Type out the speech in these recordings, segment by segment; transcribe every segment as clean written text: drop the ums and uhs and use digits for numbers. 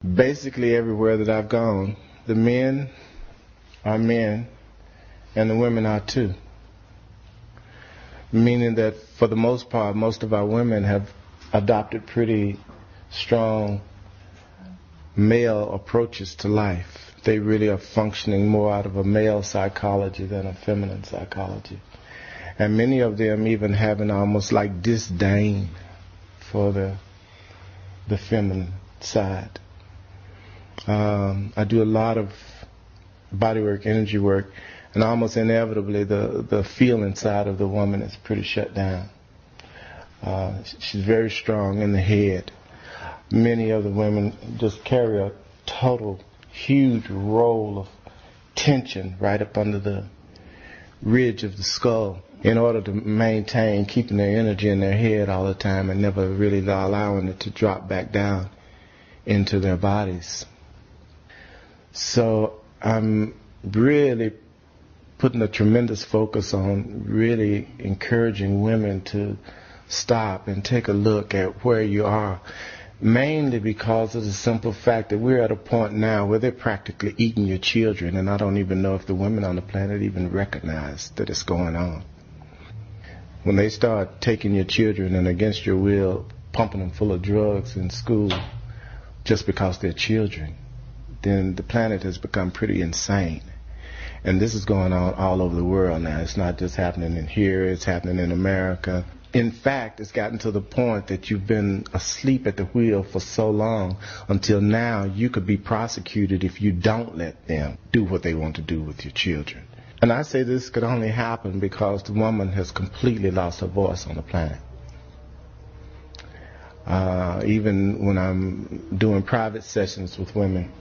Basically everywhere that I've gone, the men are men and the women are too. Meaning that for the most part, most of our women have adopted pretty strong male approaches to life. They really are functioning more out of a male psychology than a feminine psychology. And many of them even having almost like disdain for the feminine side. I do a lot of body work, energy work, and almost inevitably the feeling side of the woman is pretty shut down. She's very strong in the head. Many of the women just carry a total huge roll of tension right up under the ridge of the skull in order to maintain keeping their energy in their head all the time and never really allowing it to drop back down into their bodies. So I'm really putting a tremendous focus on really encouraging women to stop and take a look at where you are, mainly because of the simple fact that we're at a point now where they're practically eating your children, and I don't even know if the women on the planet even recognize that it's going on. When they start taking your children and against your will pumping them full of drugs in school just because they're children, then the planet has become pretty insane. And this is going on all over the world now. It's not just happening in here, it's happening in America. In fact, it's gotten to the point that you've been asleep at the wheel for so long until now you could be prosecuted if you don't let them do what they want to do with your children. And I say this could only happen because the woman has completely lost her voice on the planet. Even when I'm doing private sessions with women,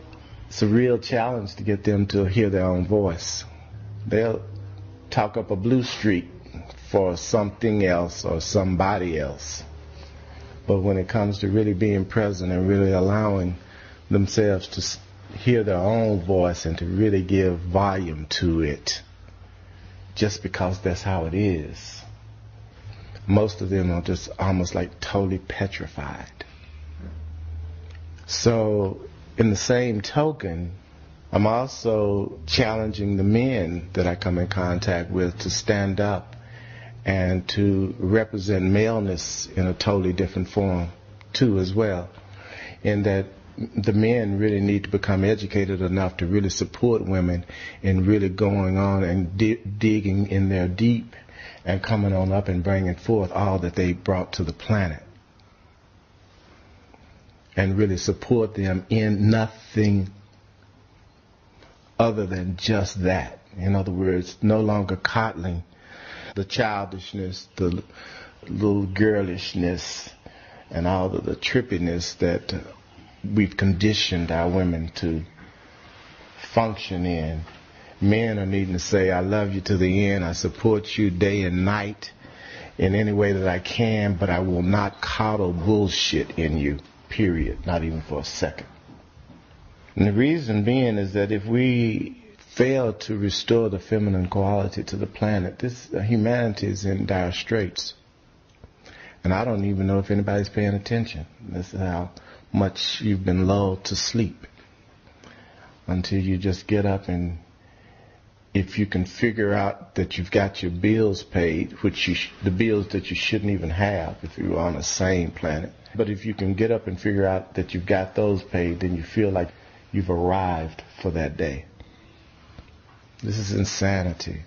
it's a real challenge to get them to hear their own voice. They'll talk up a blue streak for something else or somebody else. But when it comes to really being present and really allowing themselves to hear their own voice and to really give volume to it, just because that's how it is, most of them are just almost like totally petrified. So in the same token, I'm also challenging the men that I come in contact with to stand up and to represent maleness in a totally different form too as well, in that the men really need to become educated enough to really support women in really going on and digging in there deep and coming on up and bringing forth all that they brought to the planet, and really support them in nothing other than just that. In other words, no longer coddling the childishness, the little girlishness, and all of the trippiness that we've conditioned our women to function in. Men are needing to say, I love you to the end, I support you day and night in any way that I can, but I will not coddle bullshit in you, period, not even for a second. And the reason being is that if we fail to restore the feminine quality to the planet, humanity is in dire straits. And I don't even know if anybody's paying attention. This is how much you've been lulled to sleep until you just get up, and if you can figure out that you've got your bills paid, which the bills that you shouldn't even have if you were on the same planet, but if you can get up and figure out that you've got those paid, then you feel like you've arrived for that day. This is insanity.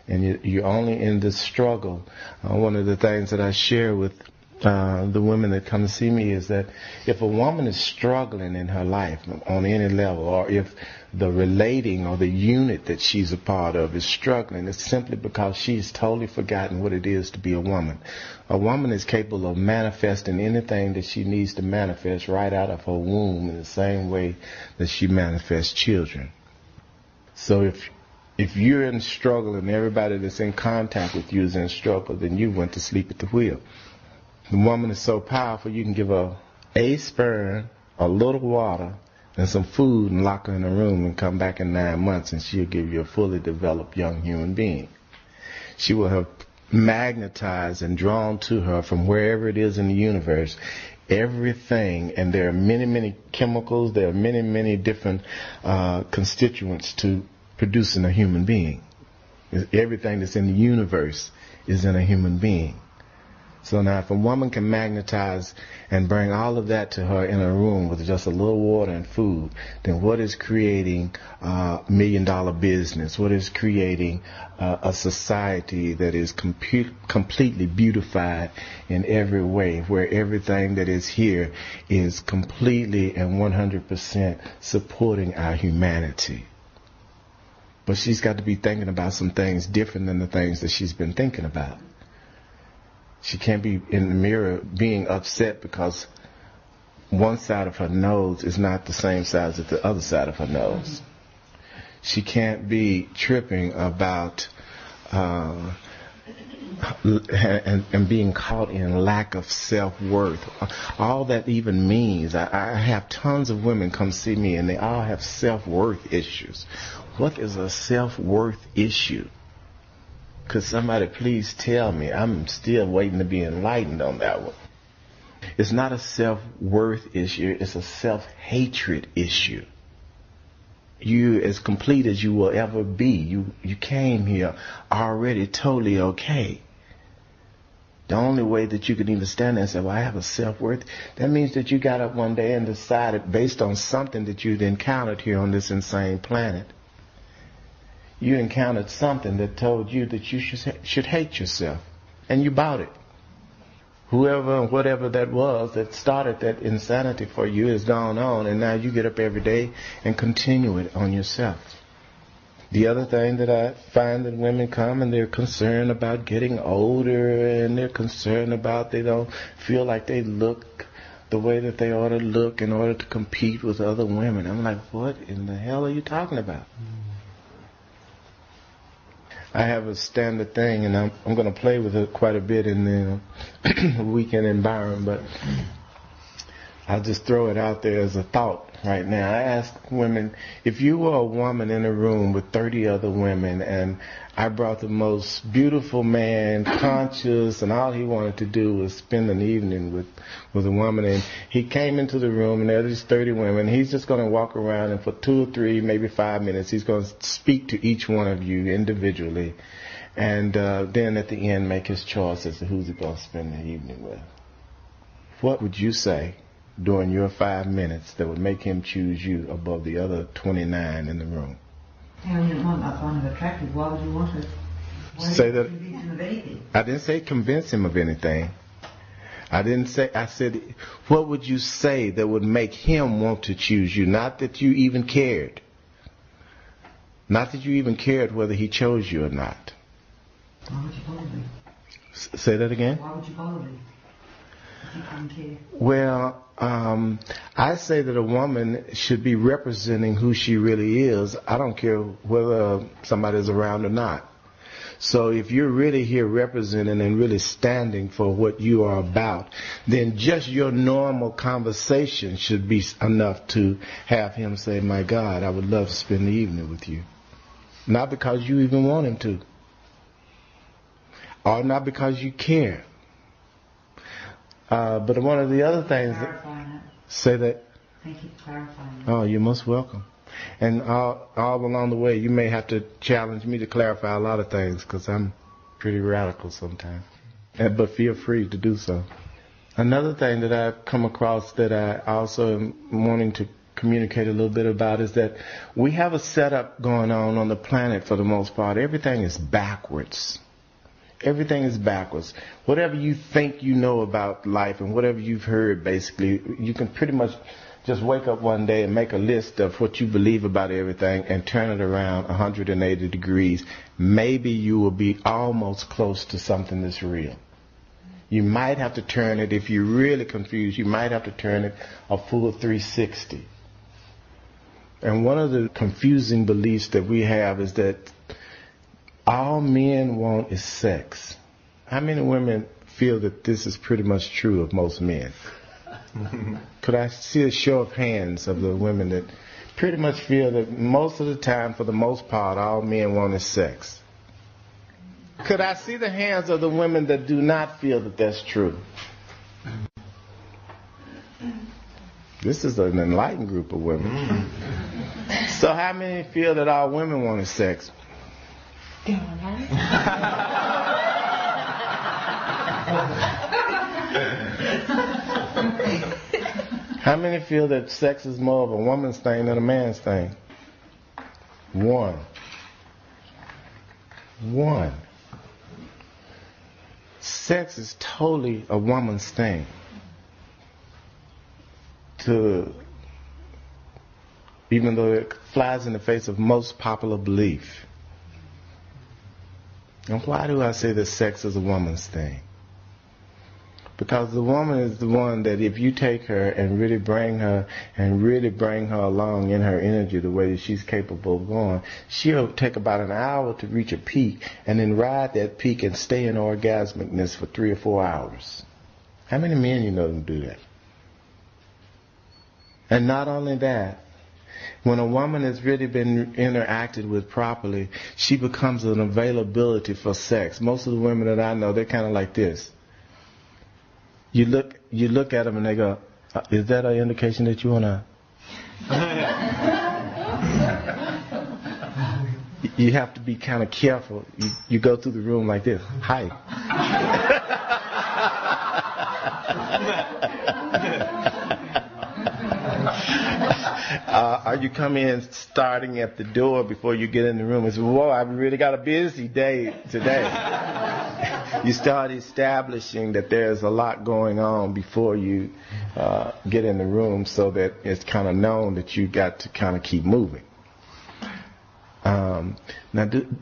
And you're only in this struggle. One of the things that I share with the women that come to see me is that if a woman is struggling in her life on any level, or if the relating or the unit that she's a part of is struggling, it's simply because she's totally forgotten what it is to be a woman. A woman is capable of manifesting anything that she needs to manifest right out of her womb in the same way that she manifests children. So if you're in struggle and everybody that's in contact with you is in struggle, then you went to sleep at the wheel. The woman is so powerful, you can give her a sperm, a little water, and some food and lock her in a room and come back in 9 months and she'll give you a fully developed young human being. She will have magnetized and drawn to her from wherever it is in the universe everything, and there are many, many chemicals, there are many, many different constituents to producing a human being. Everything that's in the universe is in a human being. So now if a woman can magnetize and bring all of that to her in a room with just a little water and food, then what is creating a $1 million business? What is creating a society that is completely beautified in every way, where everything that is here is completely and 100% supporting our humanity? But she's got to be thinking about some things different than the things that she's been thinking about. She can't be in the mirror being upset because one side of her nose is not the same size as the other side of her nose. She can't be tripping about and being caught in lack of self-worth. All that even means, I have tons of women come see me and they all have self-worth issues. What is a self-worth issue? Could somebody please tell me? I'm still waiting to be enlightened on that one. It's not a self-worth issue. It's a self-hatred issue. You as complete as you will ever be. You came here already totally okay. The only way that you can even stand there and say, well, I have a self-worth, that means that you got up one day and decided based on something that you'd encountered here on this insane planet. You encountered something that told you that you should hate yourself. And you bought it. Whoever and whatever that was that started that insanity for you is gone on, and now you get up every day and continue it on yourself. The other thing that I find that women come and they're concerned about getting older, and they're concerned about they don't feel like they look the way that they ought to look in order to compete with other women. I'm like, what in the hell are you talking about? I have a standard thing, and I'm going to play with it quite a bit in the weekend environment, but I'll just throw it out there as a thought right now. I ask women, if you were a woman in a room with 30 other women, and I brought the most beautiful man, conscious, and all he wanted to do was spend an evening with a woman, and he came into the room, and there's 30 women. He's just going to walk around, and for 2 or 3, maybe 5 minutes, he's going to speak to each one of you individually, and then at the end make his choice as to who's he going to spend the evening with. What would you say during your 5 minutes that would make him choose you above the other 29 in the room? Yeah, you want not find him attractive. Why would you want to? Say that. Convince him of anything? I didn't say convince him of anything. I said, what would you say that would make him want to choose you? Not that you even cared. Not that you even cared whether he chose you or not. Why would you bother me? Say that again? Why would you bother me? If you didn't care. Well, I say that a woman should be representing who she really is. I don't care whether somebody's around or not. So if you're really here representing and really standing for what you are about, then just your normal conversation should be enough to have him say, my God, I would love to spend the evening with you. Not because you even want him to. Or not because you care. But one of the other things... Say that. Thank you for clarifying that. Oh, you're most welcome. And all along the way, you may have to challenge me to clarify a lot of things, because I'm pretty radical sometimes. But feel free to do so. Another thing that I've come across that I also am wanting to communicate a little bit about is that we have a setup going on the planet for the most part. Everything is backwards. Everything is backwards. Whatever you think you know about life and whatever you've heard, basically, you can pretty much just wake up one day and make a list of what you believe about everything and turn it around 180 degrees. Maybe you will be almost close to something that's real. You might have to turn it, if you're really confused, you might have to turn it a full 360. And one of the confusing beliefs that we have is that all men want is sex. How many women feel that this is pretty much true of most men? Could I see a show of hands of the women that pretty much feel that most of the time, for the most part, all men want is sex? Could I see the hands of the women that do not feel that that's true? This is an enlightened group of women. So how many feel that all women want is sex? How many feel that sex is more of a woman's thing than a man's thing? One. Sex is totally a woman's thing. Even though it flies in the face of most popular belief. And why do I say that sex is a woman's thing? Because the woman is the one that if you take her and really bring her along in her energy the way that she's capable of going, she'll take about an hour to reach a peak and then ride that peak and stay in orgasmicness for 3 or 4 hours. How many men you know can do that? And not only that, when a woman has really been interacted with properly, she becomes an availability for sex. Most of the women that I know, they're kind of like this. You look at them and they go, is that an indication that you want to? You have to be kind of careful. You go through the room like this. Hi. Or you come in starting at the door before you get in the room and say, whoa, I've really got a busy day today. You start establishing that there's a lot going on before you get in the room so that it's kind of known that you got to kind of keep moving. Now,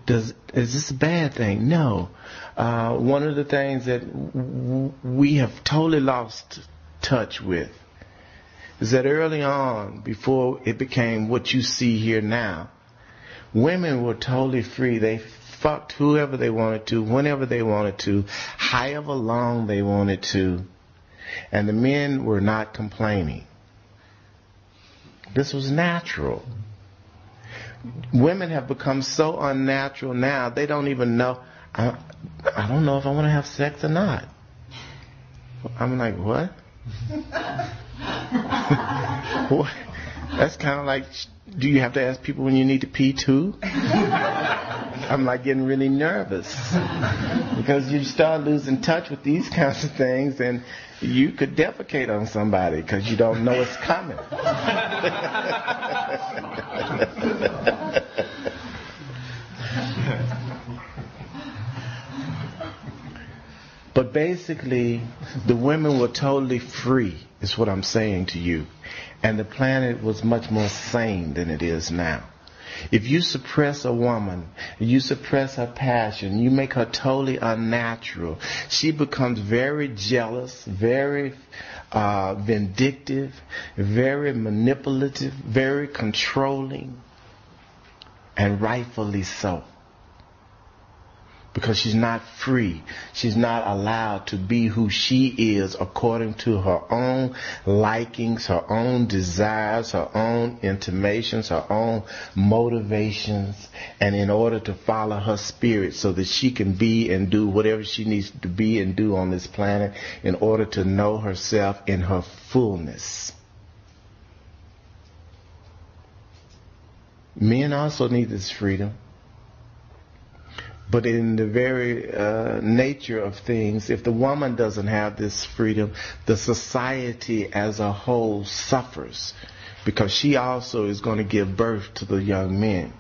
is this a bad thing? No. One of the things that we have totally lost touch with is that early on, before it became what you see here now, women were totally free. They fucked whoever they wanted to, whenever they wanted to, however long they wanted to, and the men were not complaining. This was natural. Women have become so unnatural now, they don't even know, I don't know if I want to have sex or not. I'm like, what? What? That's kind of like, do you have to ask people when you need to pee too? I'm like getting really nervous because you start losing touch with these kinds of things and you could defecate on somebody because you don't know it's coming. But basically, the women were totally free, is what I'm saying to you. And the planet was much more sane than it is now. If you suppress a woman, you suppress her passion, you make her totally unnatural, she becomes very jealous, very vindictive, very manipulative, very controlling, and rightfully so. Because she's not free. She's not allowed to be who she is according to her own likings, her own desires, her own intimations, her own motivations, and in order to follow her spirit so that she can be and do whatever she needs to be and do on this planet in order to know herself in her fullness. Men also need this freedom. But in the very nature of things, if the woman doesn't have this freedom, the society as a whole suffers because she also is going to give birth to the young men.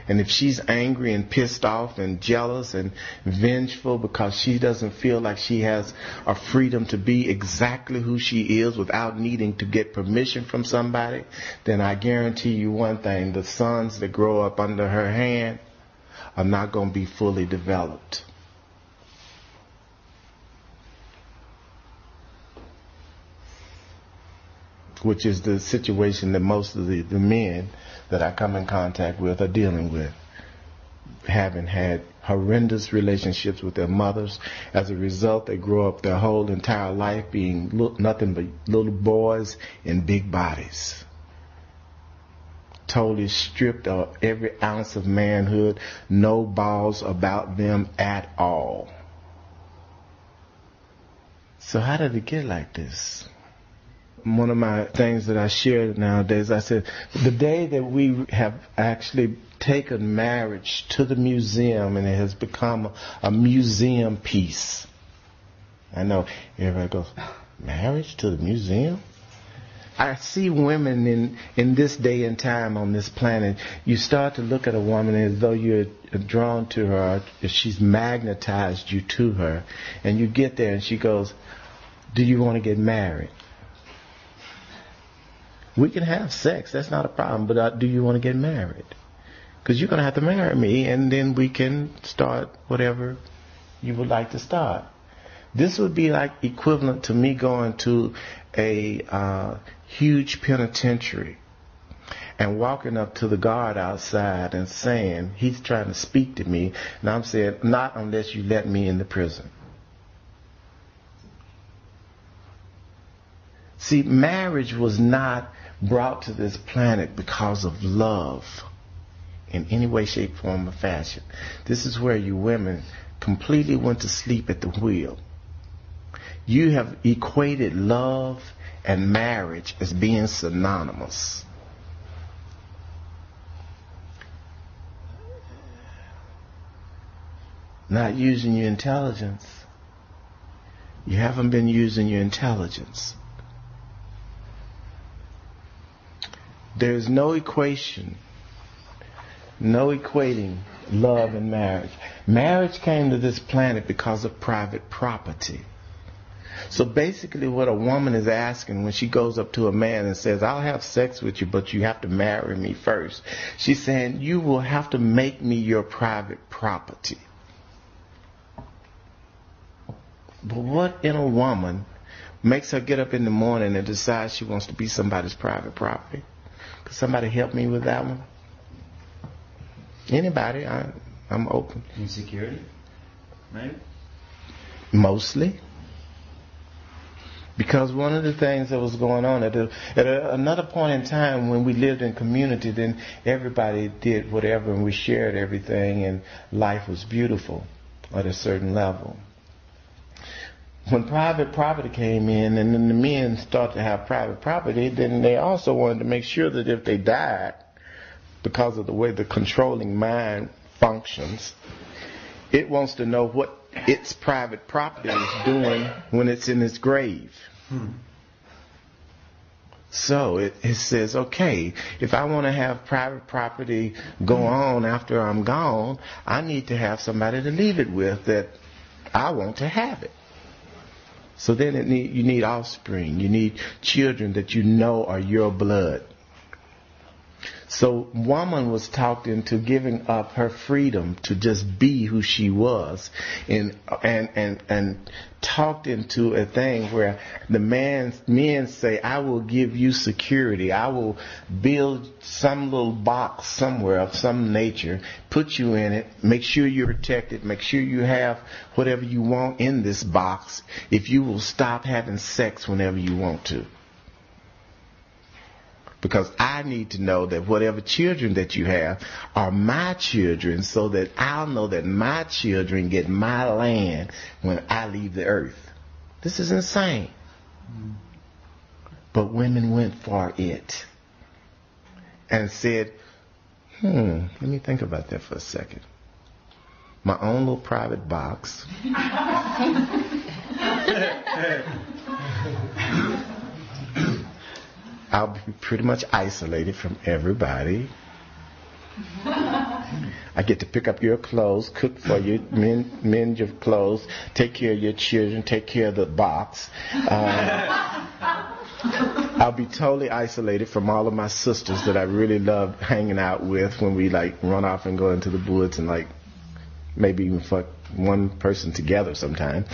And if she's angry and pissed off and jealous and vengeful because she doesn't feel like she has a freedom to be exactly who she is without needing to get permission from somebody, then I guarantee you one thing, the sons that grow up under her hand are not going to be fully developed. Which is the situation that most of the men that I come in contact with are dealing with. Having had horrendous relationships with their mothers. As a result, they grow up their whole entire life being nothing but little boys in big bodies. Totally stripped of every ounce of manhood, no balls about them at all. So how did it get like this? one of my things that I share nowadays, I said, the day that we have actually taken marriage to the museum and it has become a museum piece. I know everybody goes, marriage to the museum? I see women in this day and time on this planet, you start to look at a woman as though you're drawn to her, she's magnetized you to her, and you get there and she goes, do you want to get married? We can have sex, that's not a problem, but do you want to get married? Because you're going to have to marry me, and then we can start whatever you would like to start. This would be like equivalent to me going to a huge penitentiary and walking up to the guard outside and saying, he's trying to speak to me, and I'm saying, not unless you let me in the prison. See, marriage was not brought to this planet because of love in any way, shape, form, or fashion. This is where you women completely went to sleep at the wheel. You have equated love and marriage as being synonymous. Not using your intelligence. You haven't been using your intelligence. There's no equation, no equating love and marriage. Marriage came to this planet because of private property. So basically what a woman is asking when she goes up to a man and says, I'll have sex with you, but you have to marry me first. She's saying, you will have to make me your private property. But what in a woman makes her get up in the morning and decide she wants to be somebody's private property? Could somebody help me with that one? Anybody? I'm open. Insecurity? Maybe? Mostly. Because one of the things that was going on at another point in time when we lived in community, then everybody did whatever and we shared everything and life was beautiful at a certain level. When private property came in and then the men started to have private property, then they also wanted to make sure that if they died, because of the way the controlling mind functions, it wants to know what its private property is doing when it's in its grave. So it says, okay, if I want to have private property go on after I'm gone, I need to have somebody to leave it with that I want to have it. So then you need offspring. You need children that you know are your blood. So woman was talked into giving up her freedom to just be who she was, and talked into a thing where the men say, I will give you security. I will build some little box somewhere of some nature, put you in it, make sure you're protected, make sure you have whatever you want in this box if you will stop having sex whenever you want to. Because I need to know that whatever children that you have are my children so that I'll know that my children get my land when I leave the earth. This is insane. But women went for it and said, let me think about that for a second. My own little private box. I'll be pretty much isolated from everybody. I get to pick up your clothes, cook for you, mend your clothes, take care of your children, take care of the box. I'll be totally isolated from all of my sisters that I really love hanging out with when we like run off and go into the woods and like maybe even fuck one person together sometime.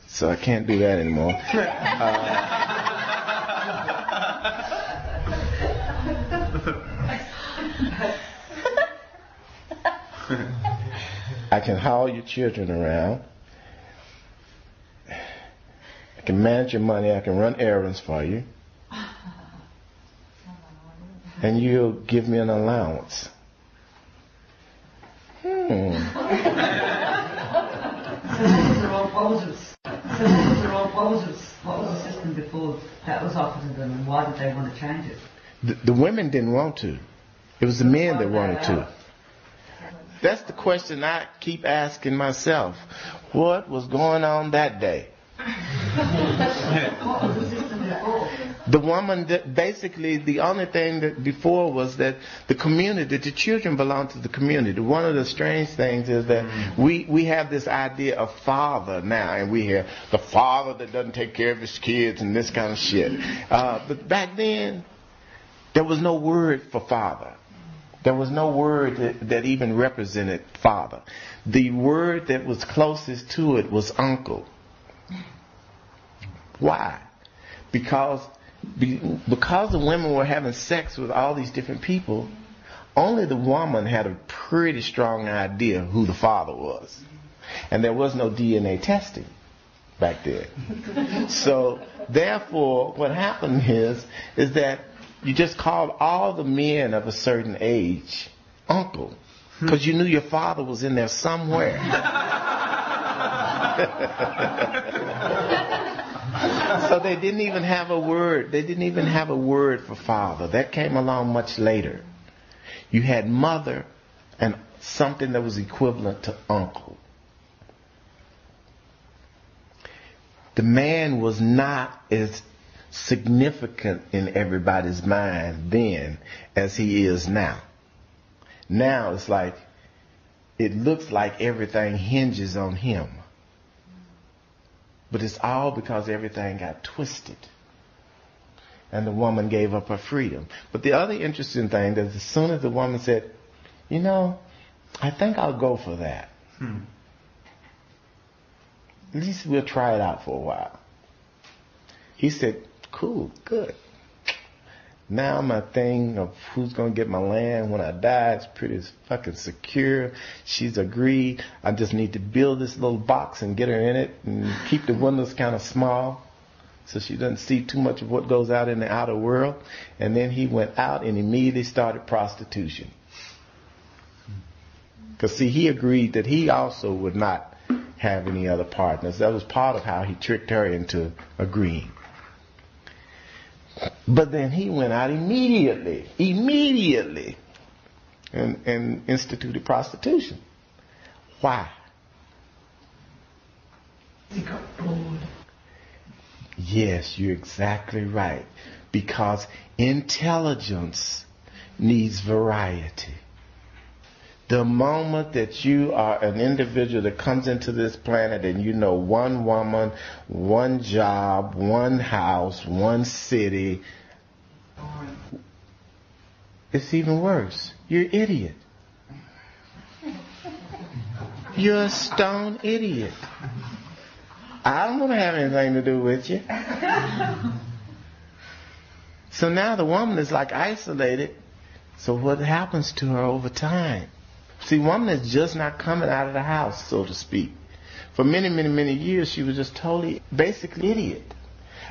So I can't do that anymore. I can haul your children around. I can manage your money. I can run errands for you. And you'll give me an allowance. Sisters are all Moses. Sisters are all Moses. Moses is them before that was offered to them, and why did they want to change it? The women didn't want to. It was the men that wanted to. That's the question I keep asking myself. What was going on that day? What was the system before? The woman, basically, the only thing that before was that the community, the children belong to the community. One of the strange things is that we have this idea of father now, and we hear the father that doesn't take care of his kids and this kind of shit. But back then, there was no word for father. There was no word that even represented father. The word that was closest to it was uncle. Why? Because the women were having sex with all these different people, only the woman had a pretty strong idea who the father was. And there was no DNA testing back then. So, therefore, what happened is that you just called all the men of a certain age uncle, because you knew your father was in there somewhere. So they didn't even have a word. They didn't even have a word for father. That came along much later. You had mother and something that was equivalent to uncle. The man was not as significant in everybody's mind then as he is now. Now it's like, it looks like everything hinges on him. But it's all because everything got twisted. And the woman gave up her freedom. But the other interesting thing is as soon as the woman said, you know, I think I'll go for that. At least we'll try it out for a while. He said, cool, good. Now my thing of who's going to get my land when I die is pretty fucking secure. She's agreed. I just need to build this little box and get her in it and keep the windows kind of small so she doesn't see too much of what goes out in the outer world. And then he went out and immediately started prostitution. Because see, he agreed that he also would not have any other partners. That was part of how he tricked her into agreeing. But then he went out immediately, and instituted prostitution. Why? He got bored. Yes, you're exactly right. Because intelligence needs variety. The moment that you are an individual that comes into this planet and you know one woman, one job, one house, one city, it's even worse. You're an idiot. You're a stone idiot. I don't want to have anything to do with you. So now the woman is like isolated. So what happens to her over time? See, woman is just not coming out of the house, so to speak. For many, many, many years, she was just totally, basically idiot.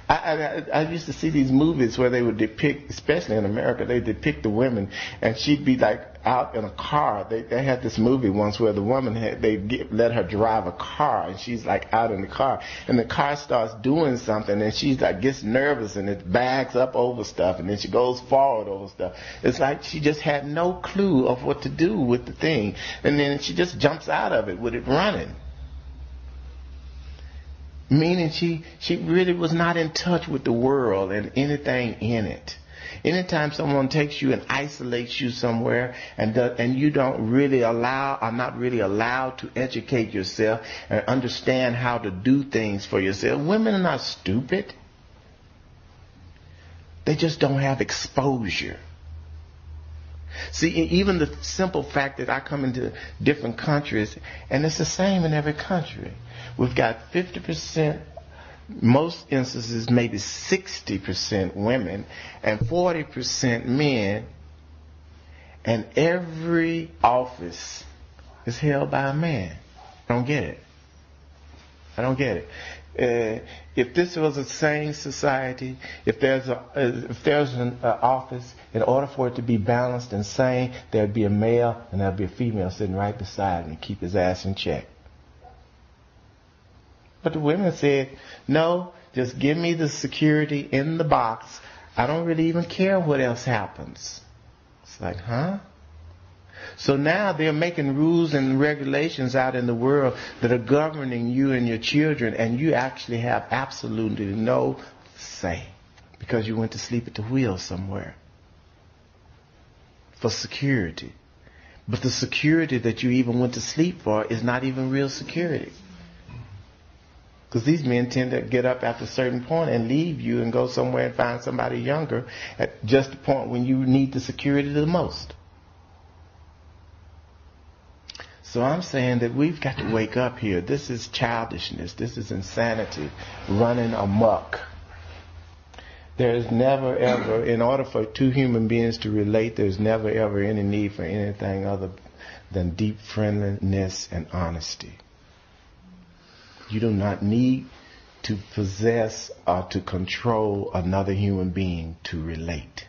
I used to see these movies where they would depict, especially in America, they depict the women, and she'd be like out in a car. They had this movie once where the woman let her drive a car, and she's like out in the car, and the car starts doing something, and she's like gets nervous, and it bags up over stuff, and then she goes forward over stuff. It's like she just had no clue of what to do with the thing, and then she just jumps out of it with it running. Meaning she really was not in touch with the world and anything in it. Anytime someone takes you and isolates you somewhere and you don't really are not really allowed to educate yourself and understand how to do things for yourself, women are not stupid. They just don't have exposure. See, even the simple fact that I come into different countries, and it's the same in every country. We've got 50%, most instances maybe 60% women and 40% men, and every office is held by a man. I don't get it. If this was a sane society, if there's an office, in order for it to be balanced and sane, there'd be a male and there'd be a female sitting right beside him and keep his ass in check. But the women said, no, Just give me the security in the box. I don't really even care what else happens. It's like, huh? So now they're making rules and regulations out in the world that are governing you and your children, and you actually have absolutely no say because you went to sleep at the wheel somewhere for security. But the security that you even went to sleep for is not even real security. Because these men tend to get up after a certain point and leave you and go somewhere and find somebody younger at just the point when you need the security the most. So I'm saying that we've got to wake up here. This is childishness. This is insanity running amok. There's never ever, in order for two human beings to relate, there's never ever any need for anything other than deep friendliness and honesty. You do not need to possess or to control another human being to relate.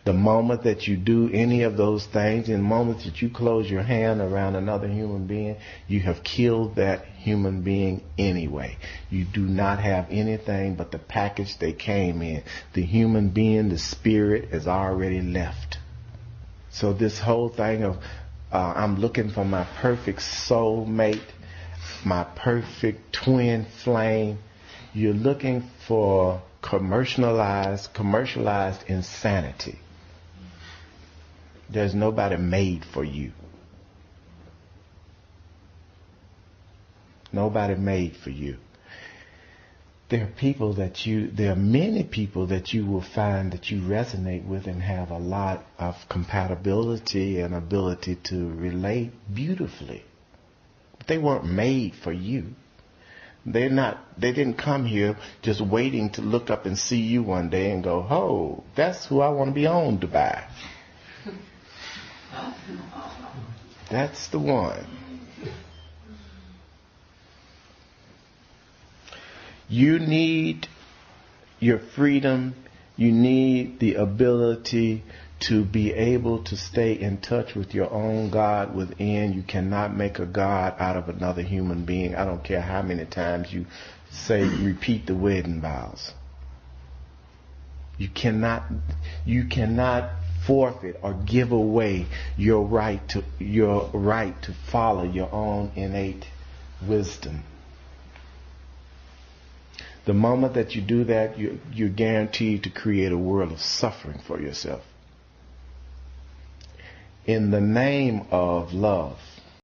The moment that you do any of those things, in the moment that you close your hand around another human being, you have killed that human being anyway. You do not have anything but the package they came in. The human being, the spirit, is already left. So this whole thing of I'm looking for my perfect soulmate, my perfect twin flame, you're looking for commercialized insanity. There's nobody made for you. Nobody made for you. There are many people that you will find that you resonate with and have a lot of compatibility and ability to relate beautifully. But they weren't made for you. They didn't come here just waiting to look up and see you one day and go, oh, that's who I want to be owned by. That's the one. You need your freedom. You need the ability to be able to stay in touch with your own God within. You cannot make a God out of another human being. I don't care how many times you repeat the wedding vows. You cannot forfeit or give away your right to follow your own innate wisdom. The moment that you do that, you're guaranteed to create a world of suffering for yourself. In the name of love.